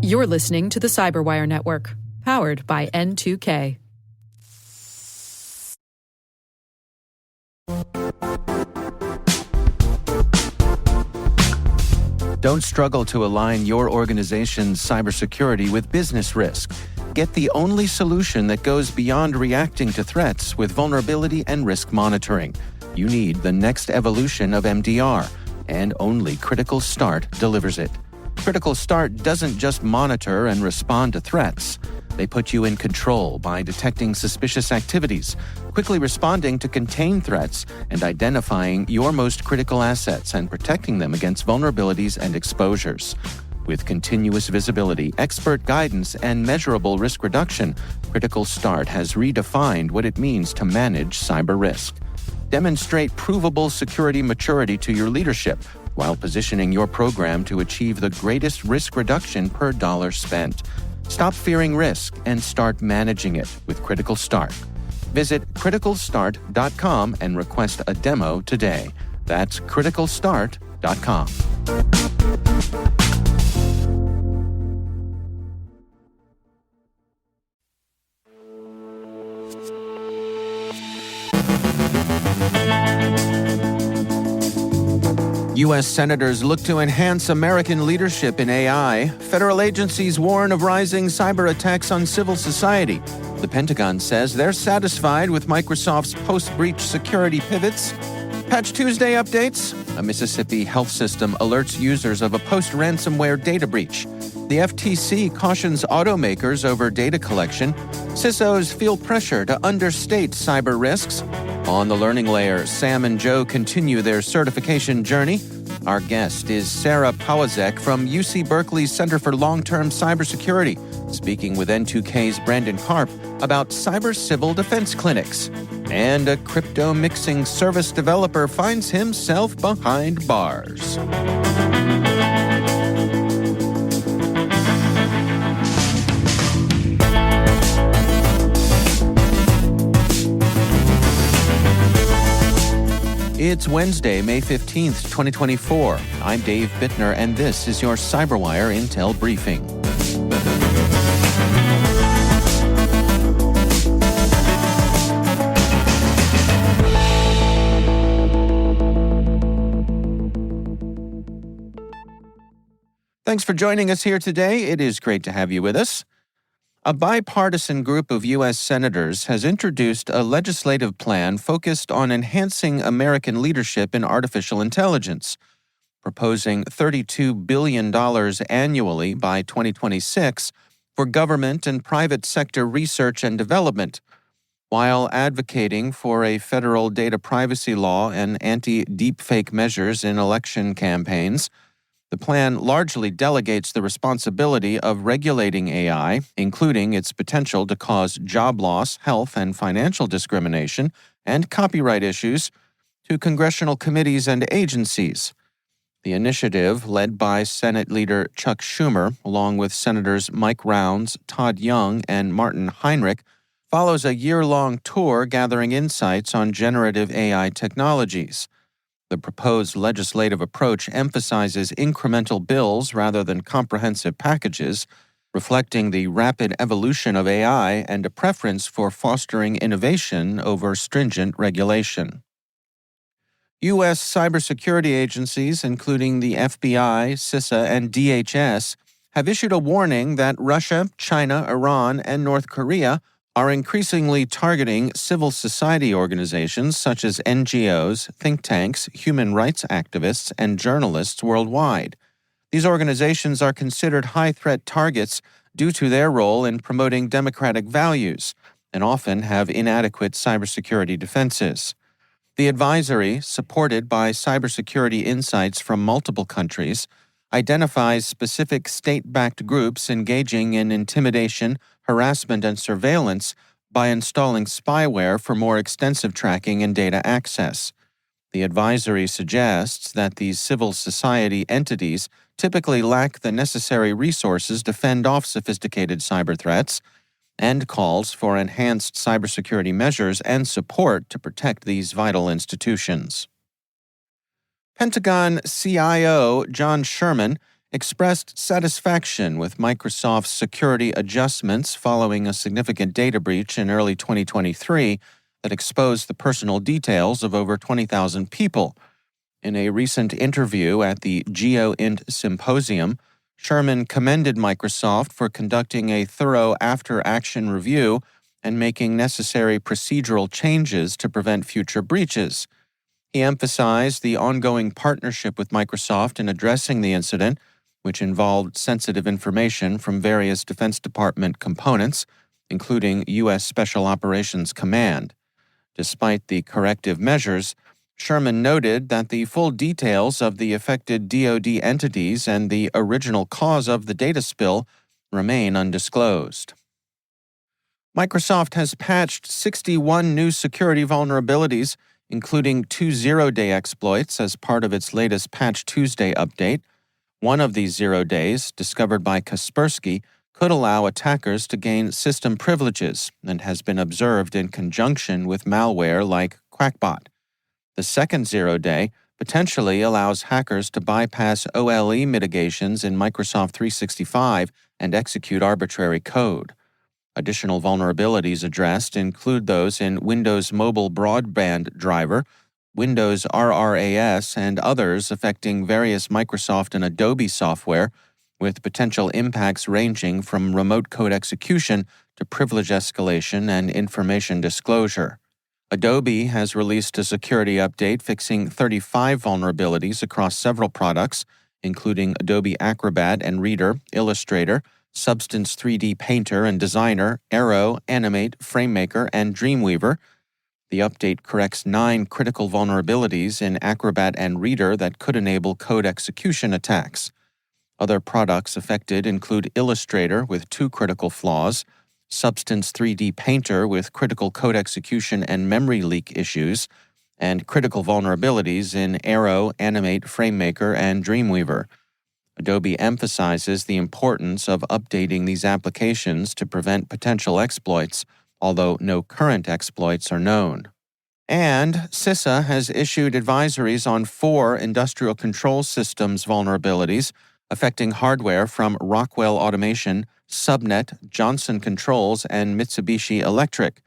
You're listening to the CyberWire Network, powered by N2K. Don't struggle to align your organization's cybersecurity with business risk. Get the only solution that goes beyond reacting to threats with vulnerability and risk monitoring. You need the next evolution of MDR, and only Critical Start delivers it. Critical Start doesn't just monitor and respond to threats. They put you in control by detecting suspicious activities, quickly responding to contain threats, and identifying your most critical assets and protecting them against vulnerabilities and exposures. With continuous visibility, expert guidance, and measurable risk reduction, Critical Start has redefined what it means to manage cyber risk. Demonstrate provable security maturity to your leadership while positioning your program to achieve the greatest risk reduction per dollar spent. Stop fearing risk and start managing it with Critical Start. Visit criticalstart.com and request a demo today. That's criticalstart.com. U.S. senators look to enhance American leadership in AI. Federal agencies warn of rising cyber attacks on civil society. The Pentagon says they're satisfied with Microsoft's post-breach security pivots. Patch Tuesday updates. A Mississippi health system alerts users of a post-ransomware data breach. The FTC cautions automakers over data collection. CISOs feel pressure to understate cyber risks. On the learning layer, Sam and Joe continue their certification journey. Our guest is Sarah Powazek from UC Berkeley's Center for Long-Term Cybersecurity, speaking with N2K's Brandon Karpf about cyber civil defense clinics. And a crypto mixing service developer finds himself behind bars. It's Wednesday, May 15th, 2024. I'm Dave Bittner, and this is your CyberWire Intel Briefing. Thanks for joining us here today. It is great to have you with us. A bipartisan group of U.S. senators has introduced a legislative plan focused on enhancing American leadership in artificial intelligence, proposing $32 billion annually by 2026 for government and private sector research and development, while advocating for a federal data privacy law and anti-deepfake measures in election campaigns. The plan largely delegates the responsibility of regulating AI, including its potential to cause job loss, health and financial discrimination, and copyright issues, to congressional committees and agencies. The initiative, led by Senate Leader Chuck Schumer, along with Senators Mike Rounds, Todd Young, and Martin Heinrich, follows a year-long tour gathering insights on generative AI technologies. The proposed legislative approach emphasizes incremental bills rather than comprehensive packages, reflecting the rapid evolution of AI and a preference for fostering innovation over stringent regulation. U.S. cybersecurity agencies, including the FBI, CISA, and DHS, have issued a warning that Russia, China, Iran, and North Korea are increasingly targeting civil society organizations such as NGOs, think tanks, human rights activists, and journalists worldwide. These organizations are considered high-threat targets due to their role in promoting democratic values and often have inadequate cybersecurity defenses. The advisory, supported by cybersecurity insights from multiple countries, identifies specific state-backed groups engaging in intimidation, harassment, and surveillance by installing spyware for more extensive tracking and data access. The advisory suggests that these civil society entities typically lack the necessary resources to fend off sophisticated cyber threats and calls for enhanced cybersecurity measures and support to protect these vital institutions. Pentagon CIO John Sherman expressed satisfaction with Microsoft's security adjustments following a significant data breach in early 2023 that exposed the personal details of over 20,000 people. In a recent interview at the GeoInt Symposium, Sherman commended Microsoft for conducting a thorough after-action review and making necessary procedural changes to prevent future breaches. He emphasized the ongoing partnership with Microsoft in addressing the incident, which involved sensitive information from various Defense Department components, including U.S. Special Operations Command. Despite the corrective measures, Sherman noted that the full details of the affected DoD entities and the original cause of the data spill remain undisclosed. Microsoft has patched 61 new security vulnerabilities, including 2 zero-day exploits as part of its latest Patch Tuesday update. One of these 0 days, discovered by Kaspersky, could allow attackers to gain system privileges and has been observed in conjunction with malware like Quackbot. The second 0 day potentially allows hackers to bypass OLE mitigations in Microsoft 365 and execute arbitrary code. Additional vulnerabilities addressed include those in Windows Mobile Broadband Driver, Windows RRAS, and others affecting various Microsoft and Adobe software, with potential impacts ranging from remote code execution to privilege escalation and information disclosure. Adobe has released a security update fixing 35 vulnerabilities across several products, including Adobe Acrobat and Reader, Illustrator, Substance 3D Painter and Designer, Aero, Animate, FrameMaker, and Dreamweaver. The update corrects 9 critical vulnerabilities in Acrobat and Reader that could enable code execution attacks. Other products affected include Illustrator with 2 critical flaws, Substance 3D Painter with critical code execution and memory leak issues, and critical vulnerabilities in Aero, Animate, FrameMaker, and Dreamweaver. Adobe emphasizes the importance of updating these applications to prevent potential exploits, although no current exploits are known. And CISA has issued advisories on 4 industrial control systems vulnerabilities affecting hardware from Rockwell Automation, Subnet, Johnson Controls, and Mitsubishi Electric.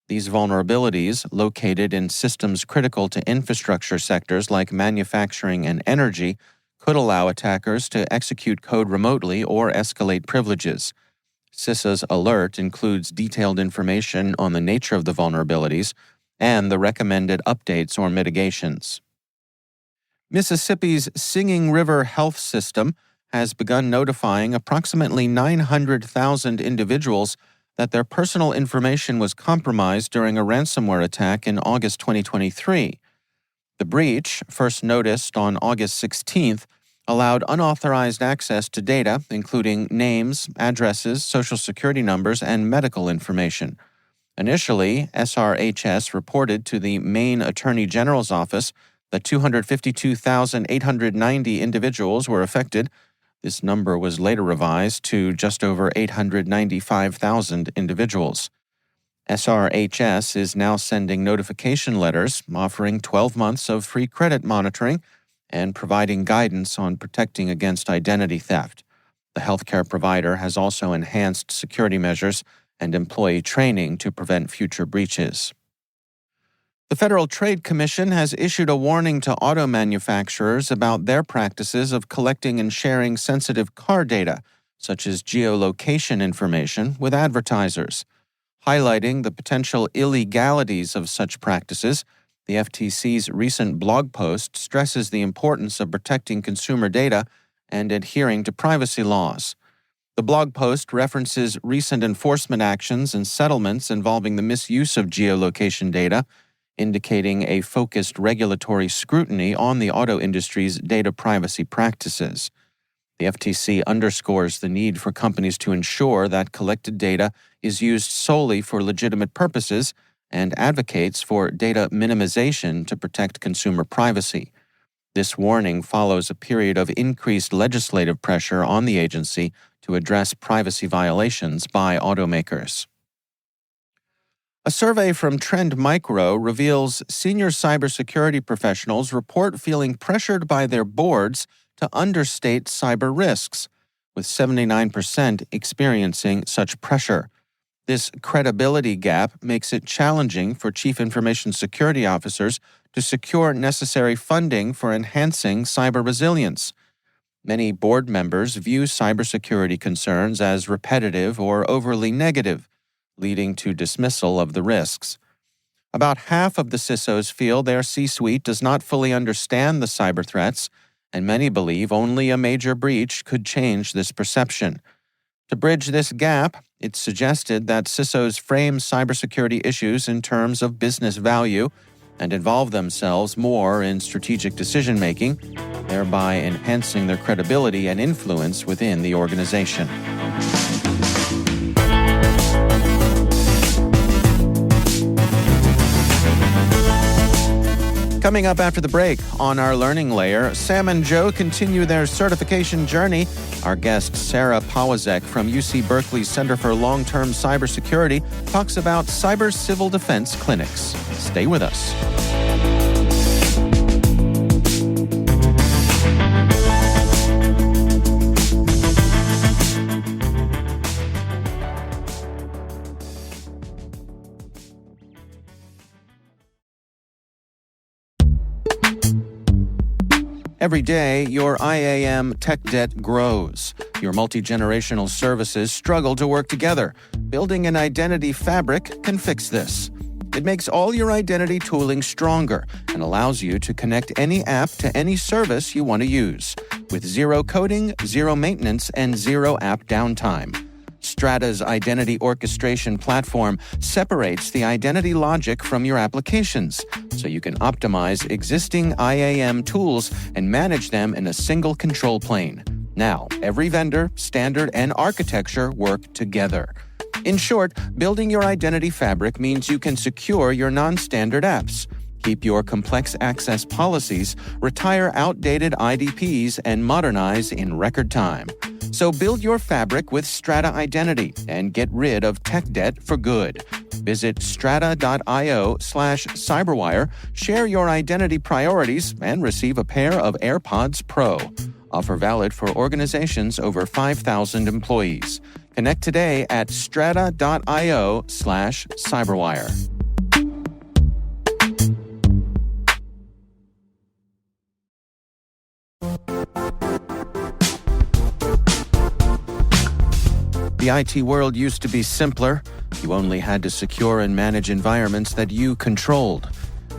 These vulnerabilities, located in systems critical to infrastructure sectors like manufacturing and energy, could allow attackers to execute code remotely or escalate privileges. CISA's alert includes detailed information on the nature of the vulnerabilities and the recommended updates or mitigations. Mississippi's Singing River Health System has begun notifying approximately 900,000 individuals that their personal information was compromised during a ransomware attack in August 2023. The breach, first noticed on August 16th, allowed unauthorized access to data, including names, addresses, social security numbers, and medical information. Initially, SRHS reported to the Maine Attorney General's office that 252,890 individuals were affected. This number was later revised to just over 895,000 individuals. SRHS is now sending notification letters offering 12 months of free credit monitoring and providing guidance on protecting against identity theft. The healthcare provider has also enhanced security measures and employee training to prevent future breaches. The Federal Trade Commission has issued a warning to auto manufacturers about their practices of collecting and sharing sensitive car data, such as geolocation information, with advertisers. Highlighting the potential illegalities of such practices, the FTC's recent blog post stresses the importance of protecting consumer data and adhering to privacy laws. The blog post references recent enforcement actions and settlements involving the misuse of geolocation data, indicating a focused regulatory scrutiny on the auto industry's data privacy practices. The FTC underscores the need for companies to ensure that collected data is used solely for legitimate purposes and advocates for data minimization to protect consumer privacy. This warning follows a period of increased legislative pressure on the agency to address privacy violations by automakers. A survey from Trend Micro reveals senior cybersecurity professionals report feeling pressured by their boards to understate cyber risks, with 79% experiencing such pressure. This credibility gap makes it challenging for chief information security officers to secure necessary funding for enhancing cyber resilience. Many board members view cybersecurity concerns as repetitive or overly negative, leading to dismissal of the risks. About half of the CISOs feel their C-suite does not fully understand the cyber threats, and many believe only a major breach could change this perception. To bridge this gap, it's suggested that CISOs frame cybersecurity issues in terms of business value and involve themselves more in strategic decision-making, thereby enhancing their credibility and influence within the organization. Coming up after the break, on our learning layer, Sam and Joe continue their certification journey. Our guest, Sarah Powazek from UC Berkeley's Center for Long-Term Cybersecurity, talks about cyber civil defense clinics. Stay with us. Every day, your IAM tech debt grows. Your multi-generational services struggle to work together. Building an identity fabric can fix this. It makes all your identity tooling stronger and allows you to connect any app to any service you want to use, with zero coding, zero maintenance, and zero app downtime. Strata's identity orchestration platform separates the identity logic from your applications, so you can optimize existing IAM tools and manage them in a single control plane. Now, every vendor, standard, and architecture work together. In short, building your identity fabric means you can secure your non-standard apps, keep your complex access policies, retire outdated IDPs, and modernize in record time. So build your fabric with Strata Identity and get rid of tech debt for good. Visit strata.io/cyberwire, share your identity priorities, and receive a pair of AirPods Pro. Offer valid for organizations over 5,000 employees. Connect today at strata.io/cyberwire. The IT world used to be simpler. You only had to secure and manage environments that you controlled.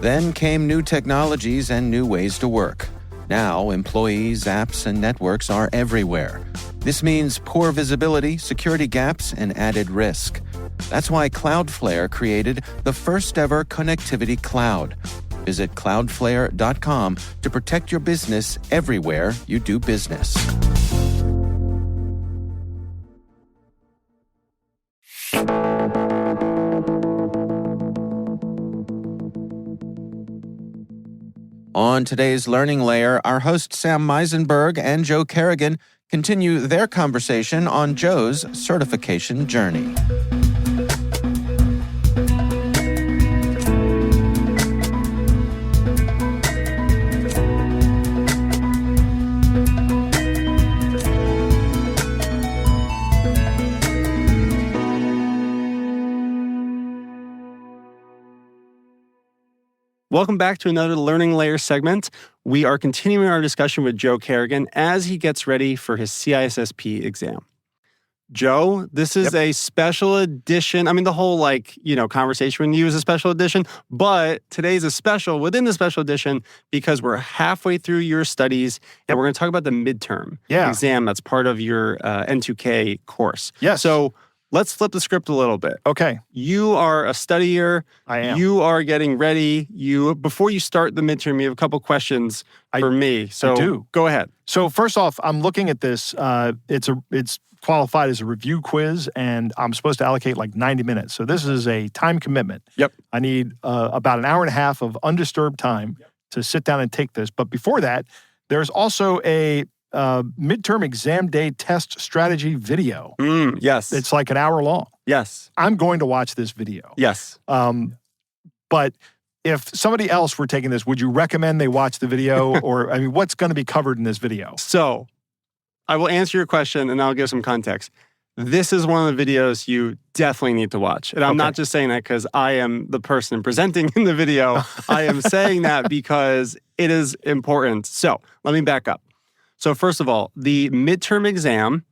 Then came new technologies and new ways to work. Now, employees, apps, and networks are everywhere. This means poor visibility, security gaps, and added risk. That's why Cloudflare created the first-ever connectivity cloud. Visit cloudflare.com to protect your business everywhere you do business. On today's Learning Layer, our hosts Sam Meisenberg and Joe Kerrigan continue their conversation on Joe's certification journey. Welcome back to another Learning Layer segment. We are continuing our discussion with Joe Kerrigan as he gets ready for his CISSP exam. Joe, this is a special edition. I mean, the whole conversation with you is a special edition, but today's a special within the special edition because we're halfway through your studies and we're going to talk about the midterm exam that's part of your N2K course. Yes. So let's flip the script a little bit. Okay. You are a studier. I am. You are getting ready. Before you start the midterm, you have a couple questions for me. So I do. Go ahead. So first off, I'm looking at this. It's qualified as a review quiz, and I'm supposed to allocate like 90 minutes. So this is a time commitment. Yep. I need about an hour and a half of undisturbed time to sit down and take this. But before that, there's also a midterm exam day test strategy video. Yes. It's like an hour long. Yes. I'm going to watch this video. Yes. But if somebody else were taking this, would you recommend they watch the video? Or, I mean, what's going to be covered in this video? So I will answer your question and I'll give some context. This is one of the videos you definitely need to watch. And I'm not just saying that because I am the person presenting in the video. I am saying that because it is important. So let me back up. So first of all, the midterm exam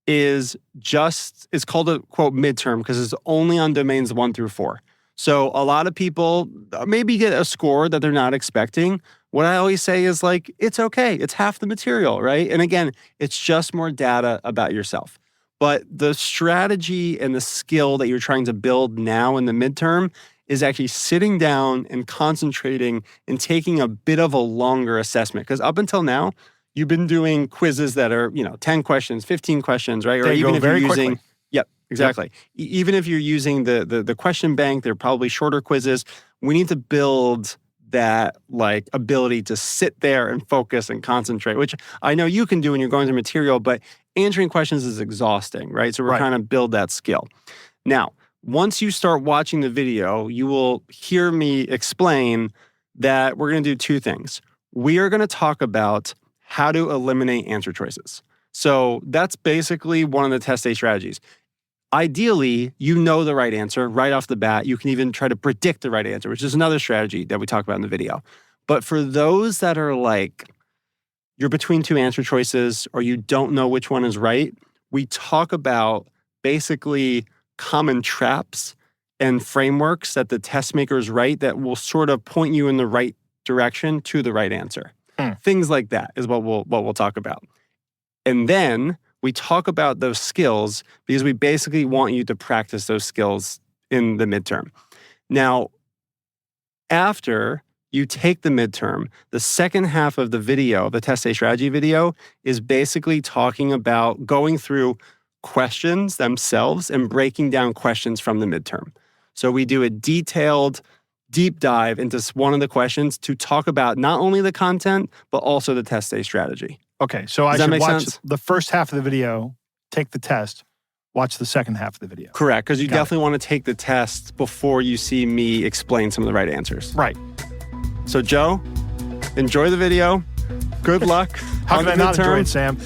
is called a, quote, midterm because it's only on domains 1 through 4. So a lot of people maybe get a score that they're not expecting. What I always say is like, it's okay. It's half the material, right? And again, it's just more data about yourself. But the strategy and the skill that you're trying to build now in the midterm is actually sitting down and concentrating and taking a bit of a longer assessment. Because up until now, you've been doing quizzes that are, 10 questions, 15 questions, right? Or even if you're using... Quickly. Yep, exactly. Yep. Even if you're using the question bank, they're probably shorter quizzes. We need to build that like ability to sit there and focus and concentrate, which I know you can do when you're going through material, but answering questions is exhausting, right? So we're trying to build that skill. Now, once you start watching the video, you will hear me explain that we're going to do 2 things. We are going to talk about how to eliminate answer choices. So that's basically one of the test day strategies. Ideally, you know the right answer right off the bat. You can even try to predict the right answer, which is another strategy that we talk about in the video. But for those that are like, you're between 2 answer choices or you don't know which one is right, we talk about basically common traps and frameworks that the test makers write that will sort of point you in the right direction to the right answer. Things like that is what we'll talk about. And then we talk about those skills because we basically want you to practice those skills in the midterm. Now, after you take the midterm, the second half of the video, the test day strategy video, is basically talking about going through questions themselves and breaking down questions from the midterm. So we do a detailed deep dive into one of the questions to talk about not only the content, but also the test day strategy. Okay, so I should watch the first half of the video, take the test, watch the second half of the video. Correct, because you definitely want to take the test before you see me explain some of the right answers. Right. So Joe, enjoy the video. Good luck. How can I not enjoy it, Sam?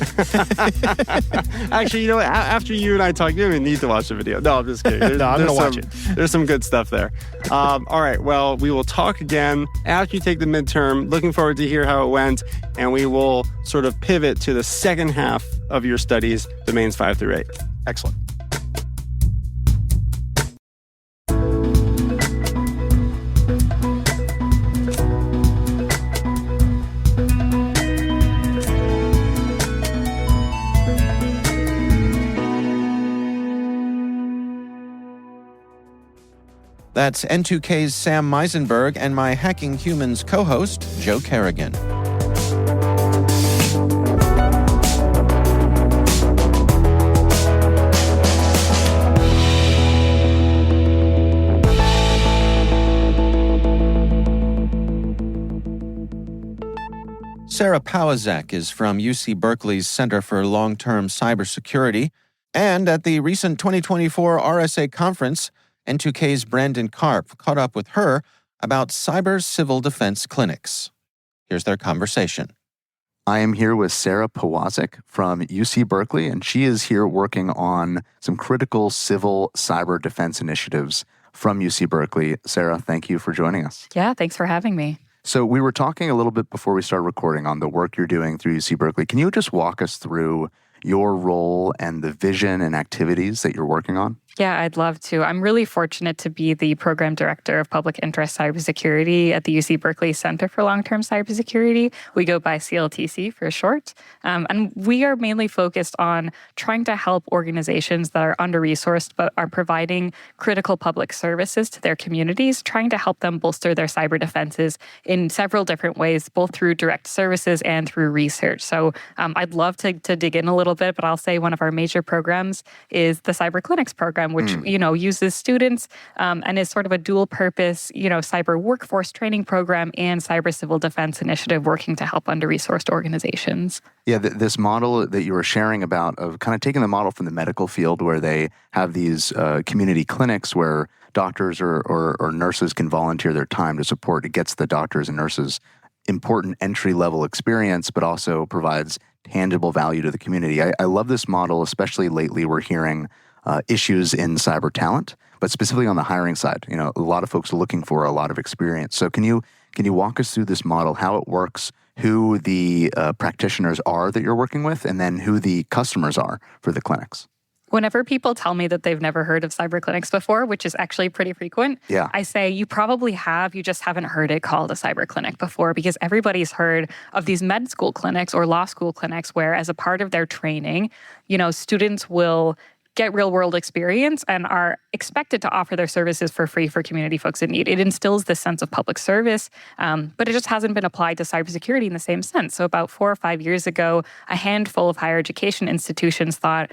Actually, you know what? After you and I talk, you don't even need to watch the video. No, I'm just kidding. No, I'm going to watch it. There's some good stuff there. All right. Well, we will talk again after you take the midterm. Looking forward to hear how it went. And we will sort of pivot to the second half of your studies, domains 5 through 8. Excellent. That's N2K's Sam Meisenberg and my Hacking Humans co-host, Joe Kerrigan. Sarah Powazek is from UC Berkeley's Center for Long-Term Cybersecurity, and at the recent 2024 RSA conference, N2K's Brandon Karpf caught up with her about cyber civil defense clinics. Here's their conversation. I am here with Sarah Powazek from UC Berkeley, and she is here working on some critical civil cyber defense initiatives from UC Berkeley. Sarah, thank you for joining us. Yeah, thanks for having me. So we were talking a little bit before we started recording on the work you're doing through UC Berkeley. Can you just walk us through your role and the vision and activities that you're working on? Yeah, I'd love to. I'm really fortunate to be the program director of public interest cybersecurity at the UC Berkeley Center for Long-Term Cybersecurity. We go by CLTC for short. And we are mainly focused on trying to help organizations that are under-resourced but are providing critical public services to their communities, trying to help them bolster their cyber defenses in several different ways, both through direct services and through research. So I'd love to dig in a little bit, but I'll say one of our major programs is the Cyber Clinics program, which uses students and is sort of a dual purpose, cyber workforce training program and cyber civil defense initiative working to help under-resourced organizations. Yeah, this model that you were sharing about of kind of taking the model from the medical field where they have these community clinics where doctors or nurses can volunteer their time to support. It gets the doctors and nurses important entry-level experience, but also provides tangible value to the community. I love this model, especially lately we're hearing issues in cyber talent, but specifically on the hiring side. A lot of folks are looking for a lot of experience. So can you walk us through this model, how it works, who the practitioners are that you're working with, and then who the customers are for the clinics? Whenever people tell me that they've never heard of cyber clinics before, which is actually pretty frequent, I say you probably have, you just haven't heard it called a cyber clinic before, because everybody's heard of these med school clinics or law school clinics where, as a part of their training, students will get real-world experience and are expected to offer their services for free for community folks in need. It instills this sense of public service, but it just hasn't been applied to cybersecurity in the same sense. So about 4 or 5 years ago, a handful of higher education institutions thought,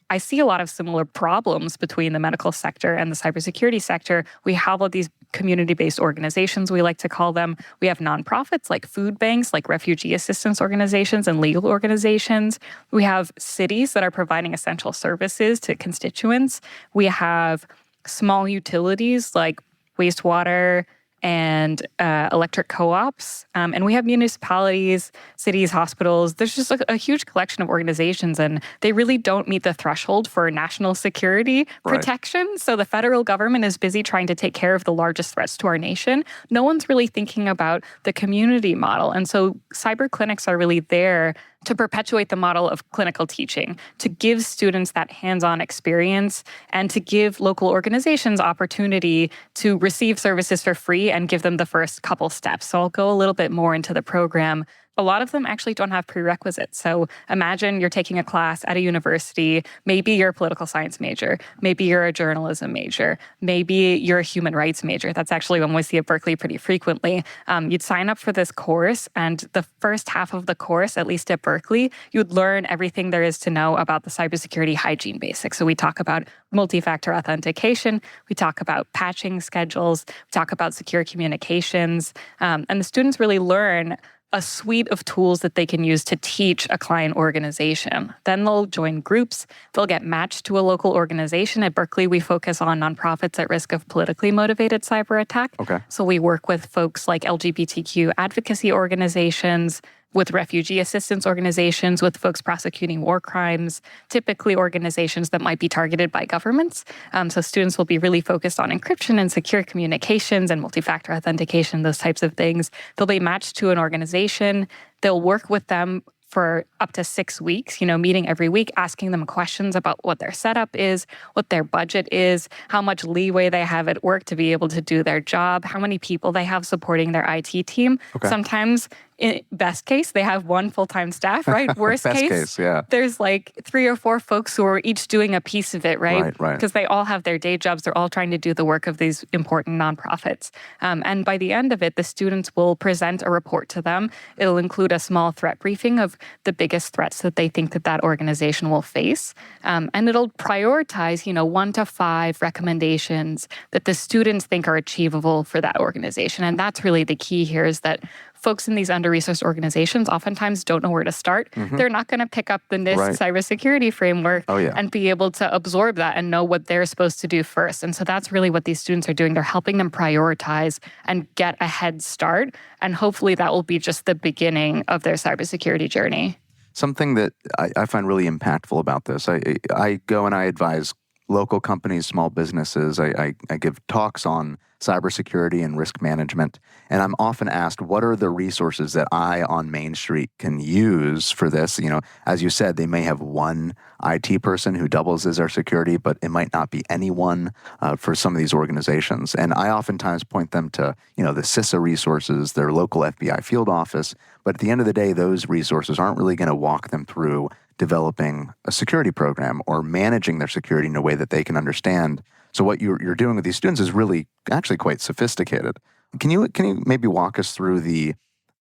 I see a lot of similar problems between the medical sector and the cybersecurity sector. We have all these community-based organizations, we like to call them. We have nonprofits like food banks, like refugee assistance organizations and legal organizations. We have cities that are providing essential services to constituents. We have small utilities like wastewater and electric co-ops. And we have municipalities, cities, hospitals. There's just a huge collection of organizations, and they really don't meet the threshold for national security protection. So the federal government is busy trying to take care of the largest threats to our nation. No one's really thinking about the community model. And so cyber clinics are really there to perpetuate the model of clinical teaching, to give students that hands-on experience, and to give local organizations opportunity to receive services for free and give them the first couple steps. So I'll go a little bit more into the program. A lot of them actually don't have prerequisites. So imagine you're taking a class at a university. Maybe you're a political science major. Maybe you're a journalism major. Maybe you're a human rights major. That's actually one we see at Berkeley pretty frequently. You'd sign up for this course, and the first half of the course, at least at Berkeley, you'd learn everything there is to know about the cybersecurity hygiene basics. So we talk about multi-factor authentication. We talk about patching schedules. We talk about secure communications. And the students really learn a suite of tools that they can use to teach a client organization. Then they'll join groups. They'll get matched to a local organization. At Berkeley, we focus on nonprofits at risk of politically motivated cyber attack. Okay. So we work with folks like LGBTQ advocacy organizations, with refugee assistance organizations, with folks prosecuting war crimes, typically organizations that might be targeted by governments. So students will be really focused on encryption and secure communications and multi-factor authentication, those types of things. They'll be matched to an organization. They'll work with them for up to 6 weeks, meeting every week, asking them questions about what their setup is, what their budget is, how much leeway they have at work to be able to do their job, how many people they have supporting their IT team. Okay. Sometimes, in best case, they have one full-time staff, right? Worst case, yeah. There's like 3 or 4 folks who are each doing a piece of it, right? Right. Because they all have their day jobs. They're all trying to do the work of these important nonprofits. And by the end of it, the students will present a report to them. It'll include a small threat briefing of the biggest threats that they think that organization will face. And it'll prioritize, 1 to 5 recommendations that the students think are achievable for that organization. And that's really the key here, is that folks in these under-resourced organizations oftentimes don't know where to start. Mm-hmm. They're not going to pick up the NIST cybersecurity framework and be able to absorb that and know what they're supposed to do first. And so that's really what these students are doing. They're helping them prioritize and get a head start. And hopefully that will be just the beginning of their cybersecurity journey. Something that I find really impactful about this, I go and I advise local companies, small businesses. I give talks on cybersecurity and risk management, and I'm often asked, what are the resources that I on Main Street can use for this? As you said, they may have one IT person who doubles as our security, but it might not be anyone for some of these organizations. And I oftentimes point them to, the CISO resources, their local FBI field office. But at the end of the day, those resources aren't really going to walk them through developing a security program or managing their security in a way that they can understand. So what you're doing with these students is really actually quite sophisticated. Can you maybe walk us through the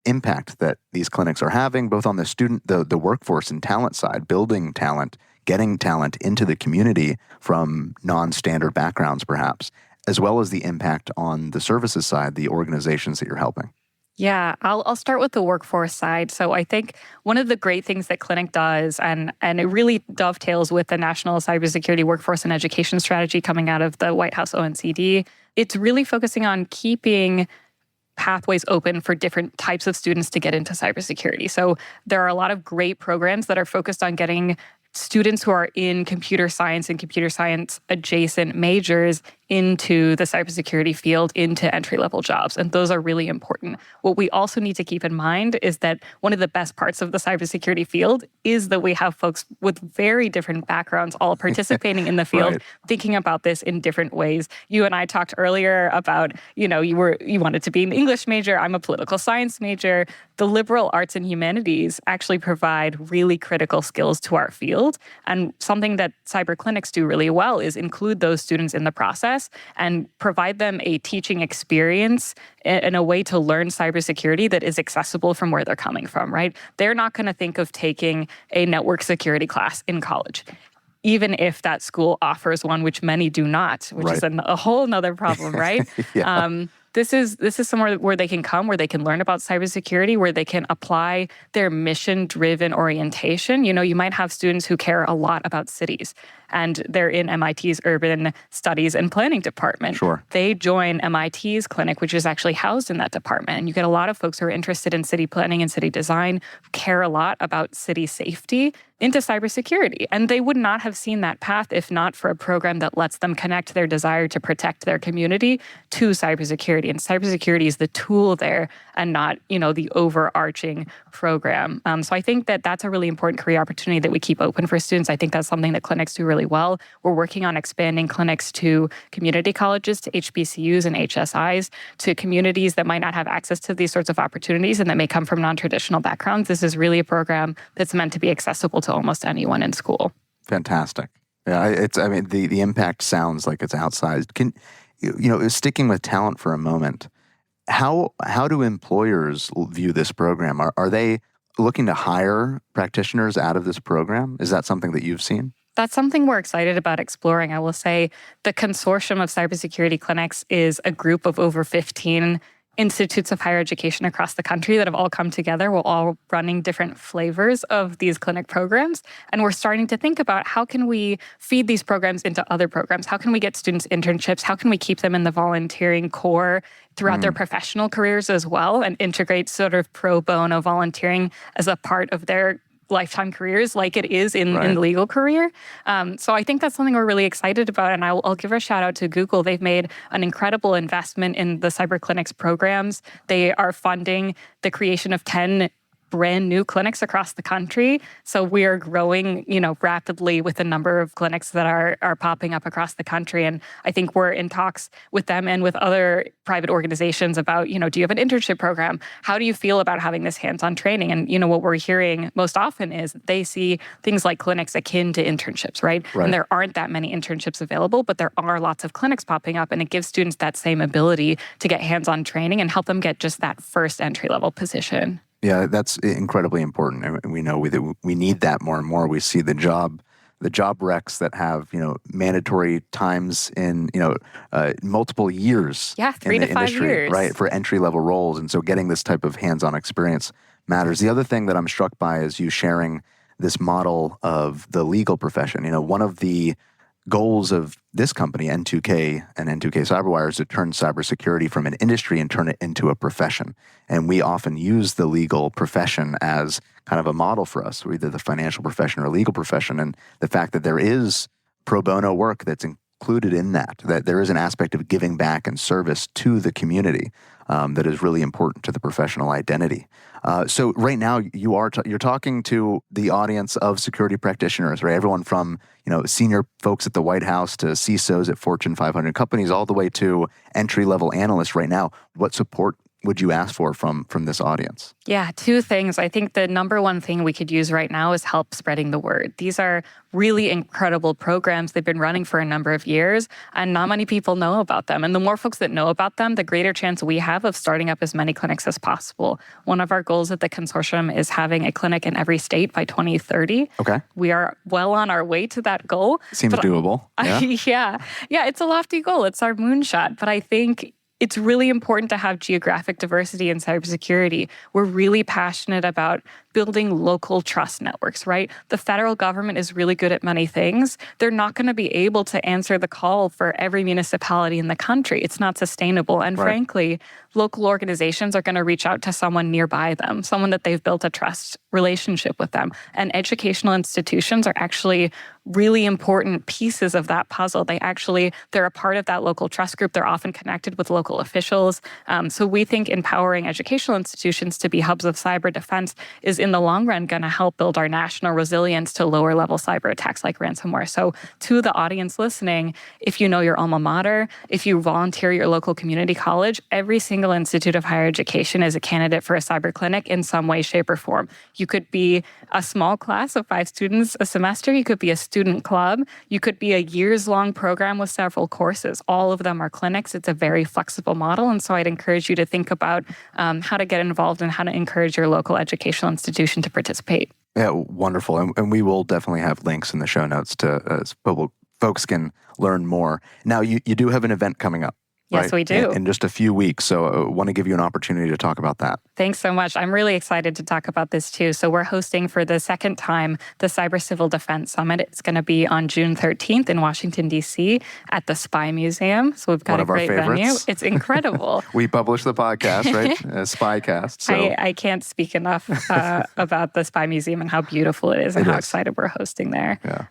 impact that these clinics are having, both on the student, the workforce and talent side, building talent, getting talent into the community from non-standard backgrounds perhaps, as well as the impact on the services side, the organizations that you're helping? Yeah, I'll start with the workforce side. So I think one of the great things that Clinic does, and it really dovetails with the National Cybersecurity Workforce and Education Strategy coming out of the White House ONCD, it's really focusing on keeping pathways open for different types of students to get into cybersecurity. So there are a lot of great programs that are focused on getting students who are in computer science and computer science adjacent majors into the cybersecurity field, into entry-level jobs. And those are really important. What we also need to keep in mind is that one of the best parts of the cybersecurity field is that we have folks with very different backgrounds all participating in the field, Right. thinking about this in different ways. You and I talked earlier about, you wanted to be an English major. I'm a political science major. The liberal arts and humanities actually provide really critical skills to our field. And something that cyber clinics do really well is include those students in the process and provide them a teaching experience and a way to learn cybersecurity that is accessible from where they're coming from, right? They're not going to think of taking a network security class in college, even if that school offers one, which many do not, which is a whole nother problem, right? Yeah. This is somewhere where they can come, where they can learn about cybersecurity, where they can apply their mission-driven orientation. You might have students who care a lot about cities, and they're in MIT's Urban Studies and Planning department. Sure. They join MIT's clinic, which is actually housed in that department. And you get a lot of folks who are interested in city planning and city design, who care a lot about city safety, into cybersecurity. And they would not have seen that path if not for a program that lets them connect their desire to protect their community to cybersecurity. And cybersecurity is the tool there and not, the overarching program. So I think that that's a really important career opportunity that we keep open for students. I think that's something that clinics do really well. We're working on expanding clinics to community colleges, to HBCUs and HSIs, to communities that might not have access to these sorts of opportunities and that may come from non-traditional backgrounds. This is really a program that's meant to be accessible to almost anyone in school. Fantastic. Yeah, the impact sounds like it's outsized. Sticking with talent for a moment, how do employers view this program? Are they looking to hire practitioners out of this program? Is that something that you've seen? That's something we're excited about exploring. I will say the Consortium of Cybersecurity Clinics is a group of over 15 institutes of higher education across the country that have all come together. We're all running different flavors of these clinic programs. And we're starting to think about how can we feed these programs into other programs? How can we get students internships? How can we keep them in the volunteering core throughout their professional careers as well and integrate sort of pro bono volunteering as a part of their lifetime careers like it is in the legal career. So I think that's something we're really excited about. And I'll give a shout out to Google. They've made an incredible investment in the cyber clinics programs. They are funding the creation of 10 brand new clinics across the country. So we are growing, rapidly with the number of clinics that are popping up across the country. And I think we're in talks with them and with other private organizations about, do you have an internship program? How do you feel about having this hands-on training? And, what we're hearing most often is they see things like clinics akin to internships, right? And there aren't that many internships available, but there are lots of clinics popping up, and it gives students that same ability to get hands-on training and help them get just that first entry-level position. Yeah, that's incredibly important. And we know that we need that more and more. We see the job recs that have, mandatory times in, multiple years. Yeah, 3 to 5 years. Right, for entry-level roles. And so getting this type of hands-on experience matters. The other thing that I'm struck by is you sharing this model of the legal profession. One of the goals of this company, N2K and N2K CyberWire, is to turn cybersecurity from an industry and turn it into a profession. And we often use the legal profession as kind of a model for us, either the financial profession or legal profession. And the fact that there is pro bono work that's included in that there is an aspect of giving back and service to the community that is really important to the professional identity. So right now you're talking to the audience of security practitioners, right? Everyone from senior folks at the White House to CISOs at Fortune 500 companies, all the way to entry-level analysts right now. What support would you ask for from this audience? Yeah, 2 things. I think the number one thing we could use right now is help spreading the word. These are really incredible programs. They've been running for a number of years, and not many people know about them. And the more folks that know about them, the greater chance we have of starting up as many clinics as possible. One of our goals at the consortium is having a clinic in every state by 2030. Okay. We are well on our way to that goal. Seems doable. Yeah, it's a lofty goal. It's our moonshot. But I think It's really important to have geographic diversity in cybersecurity. We're really passionate about building local trust networks, right? The federal government is really good at many things. They're not going to be able to answer the call for every municipality in the country. It's not sustainable. And frankly, local organizations are going to reach out to someone nearby them, someone that they've built a trust relationship with them. And educational institutions are actually really important pieces of that puzzle. They're a part of that local trust group. They're often connected with local officials. So we think empowering educational institutions to be hubs of cyber defense is in the long run going to help build our national resilience to lower level cyber attacks like ransomware. So to the audience listening, if you know your alma mater, if you volunteer your local community college, every single institute of higher education is a candidate for a cyber clinic in some way, shape, or form. You could be a small class of 5 students a semester. You could be a student club. You could be a years-long program with several courses. All of them are clinics. It's a very flexible model. And so I'd encourage you to think about how to get involved and how to encourage your local educational institution to participate. Yeah, wonderful. And we will definitely have links in the show notes to so folks can learn more. Now, you do have an event coming up. Yes, we do. In just a few weeks. So I want to give you an opportunity to talk about that. Thanks so much. I'm really excited to talk about this too. So we're hosting for the second time the Cyber Civil Defense Summit. It's going to be on June 13th in Washington, D.C. at the Spy Museum. So we've got a great venue. It's incredible. We publish the podcast, right? Spycast. So. I can't speak enough about the Spy Museum and how beautiful it is and how excited we're hosting there. Yeah.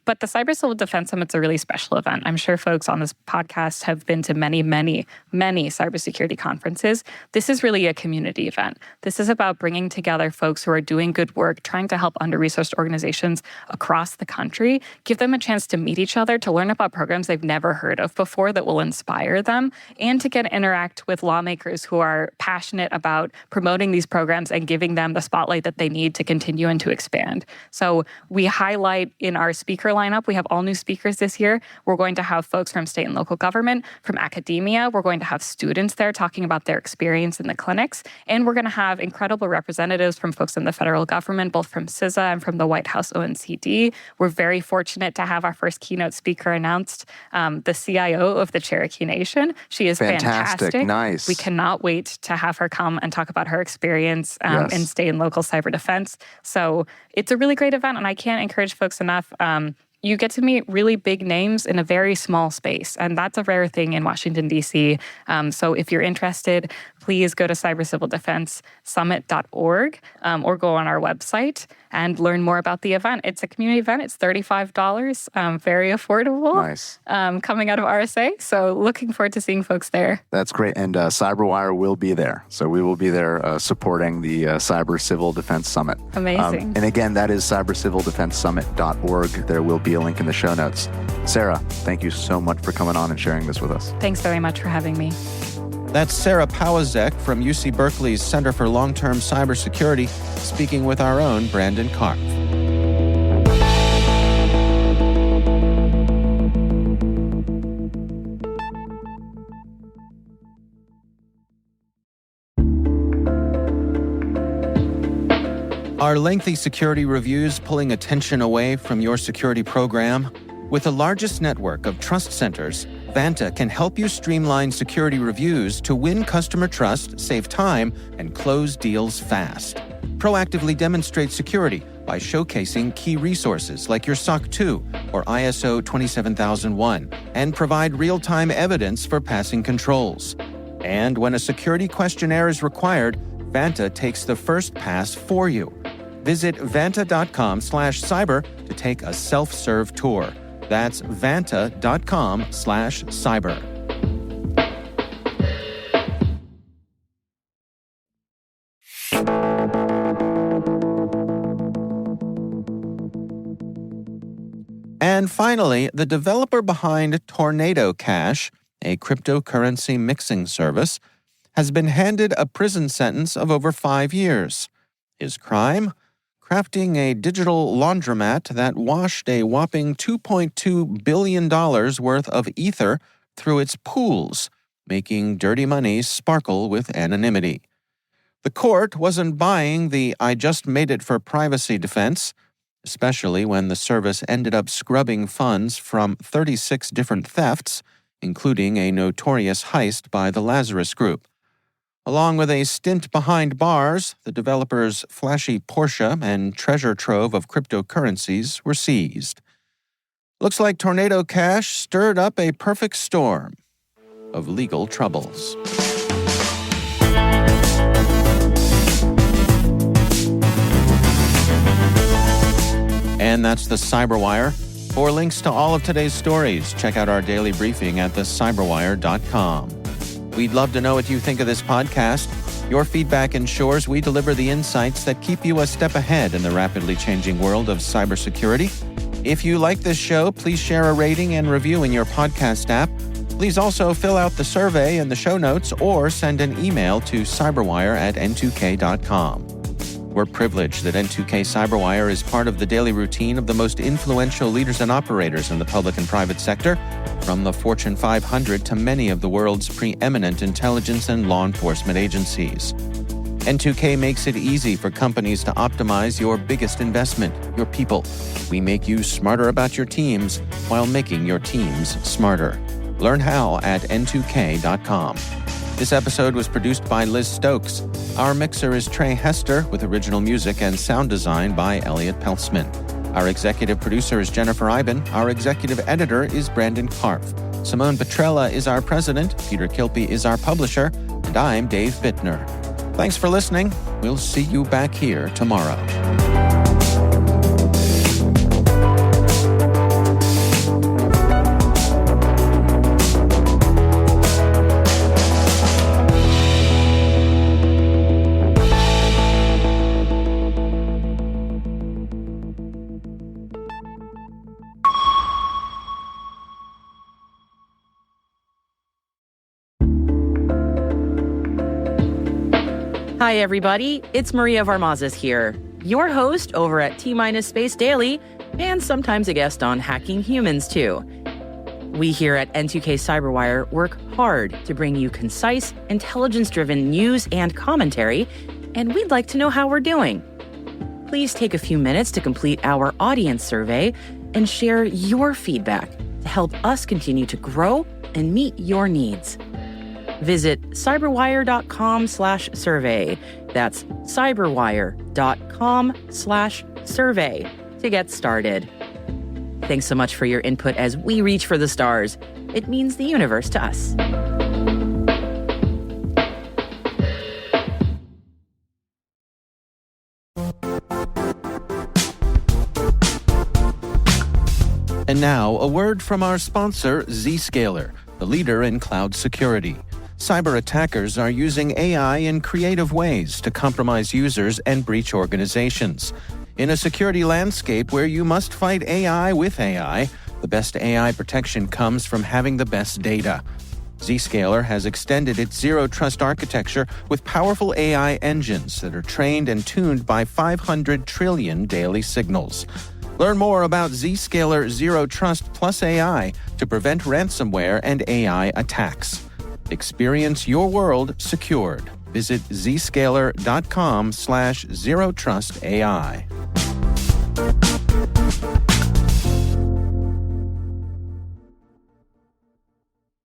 But the Cyber Civil Defense Summit's a really special event. I'm sure folks on this podcast have been to many cybersecurity conferences. This is really a community event. This is about bringing together folks who are doing good work, trying to help under-resourced organizations across the country, give them a chance to meet each other, to learn about programs they've never heard of before that will inspire them, and to get interact with lawmakers who are passionate about promoting these programs and giving them the spotlight that they need to continue and to expand. So we highlight in our speaker lineup, we have all new speakers this year. We're going to have folks from state and local government, from academia. We're going to have students there talking about their experience in the clinics. And we're going to have incredible representatives from folks in the federal government, both from CISA and from the White House ONCD. We're very fortunate to have our first keynote speaker announced, the CIO of the Cherokee Nation. She is fantastic. Nice. We cannot wait to have her come and talk about her experience in state and local cyber defense. So it's a really great event, and I can't encourage folks enough. You get to meet really big names in a very small space, and that's a rare thing in Washington, D.C. So if you're interested, please go to cybercivilDefenseSummit.org or go on our website and learn more about the event. It's a community event. It's $35, very affordable. Nice. Coming out of RSA. So looking forward to seeing folks there. That's great. And CyberWire will be there. So we will be there supporting the Cyber Civil Defense Summit. Amazing. And again, that is cybercivildefensesummit.org. There will be a link in the show notes. Sarah, thank you so much for coming on and sharing this with us. Thanks very much for having me. That's Sarah Powazek from UC Berkeley's Center for Long-Term Cybersecurity, speaking with our own Brandon Karpf. Are lengthy security reviews pulling attention away from your security program? With the largest network of trust centers, Vanta can help you streamline security reviews to win customer trust, save time, and close deals fast. Proactively demonstrate security by showcasing key resources like your SOC 2 or ISO 27001 and provide real-time evidence for passing controls. And when a security questionnaire is required, Vanta takes the first pass for you. Visit vanta.com/cyber to take a self-serve tour. That's vanta.com/cyber. And finally, the developer behind Tornado Cash, a cryptocurrency mixing service, has been handed a prison sentence of over 5 years. His crime? Crafting a digital laundromat that washed a whopping $2.2 billion worth of ether through its pools, making dirty money sparkle with anonymity. The court wasn't buying the "I just made it for privacy" defense, especially when the service ended up scrubbing funds from 36 different thefts, including a notorious heist by the Lazarus Group. Along with a stint behind bars, the developer's flashy Porsche and treasure trove of cryptocurrencies were seized. Looks like Tornado Cash stirred up a perfect storm of legal troubles. And that's the CyberWire. For links to all of today's stories, check out our daily briefing at thecyberwire.com. We'd love to know what you think of this podcast. Your feedback ensures we deliver the insights that keep you a step ahead in the rapidly changing world of cybersecurity. If you like this show, please share a rating and review in your podcast app. Please also fill out the survey in the show notes or send an email to cyberwire@n2k.com. We're privileged that N2K CyberWire is part of the daily routine of the most influential leaders and operators in the public and private sector, from the Fortune 500 to many of the world's preeminent intelligence and law enforcement agencies. N2K makes it easy for companies to optimize your biggest investment, your people. We make you smarter about your teams while making your teams smarter. Learn how at n2k.com. This episode was produced by Liz Stokes. Our mixer is Trey Hester, with original music and sound design by Elliot Peltzman. Our executive producer is Jennifer Iben. Our executive editor is Brandon Karpf. Simone Petrella is our president. Peter Kilpie is our publisher. And I'm Dave Bittner. Thanks for listening. We'll see you back here tomorrow. Hi, everybody. It's Maria Varmazes here, your host over at T-Minus Space Daily, and sometimes a guest on Hacking Humans, too. We here at N2K CyberWire work hard to bring you concise, intelligence-driven news and commentary, and we'd like to know how we're doing. Please take a few minutes to complete our audience survey and share your feedback to help us continue to grow and meet your needs. Visit cyberwire.com/survey. That's cyberwire.com/survey to get started. Thanks so much for your input as we reach for the stars. It means the universe to us. And now, a word from our sponsor, Zscaler, the leader in cloud security. Cyber attackers are using AI in creative ways to compromise users and breach organizations. In a security landscape where you must fight AI with AI, the best AI protection comes from having the best data. Zscaler has extended its zero-trust architecture with powerful AI engines that are trained and tuned by 500 trillion daily signals. Learn more about Zscaler Zero Trust Plus AI to prevent ransomware and AI attacks. Experience your world secured. Visit zscaler.com/zerotrustai.